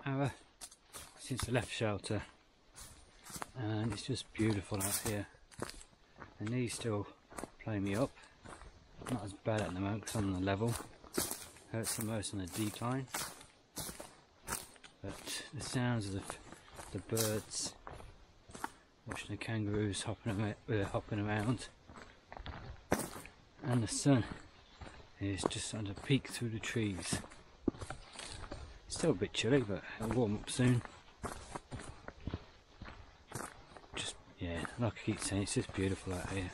hour since I left shelter, and it's just beautiful out here. And these still play me up. Not as bad at the moment because I'm on the level. Hurts the most on the decline. But the sounds of the birds, watching the kangaroos hopping around, and the sun is just starting to peek through the trees. It's still a bit chilly, but it'll warm up soon. Just, yeah, like I keep saying, it's just beautiful out here.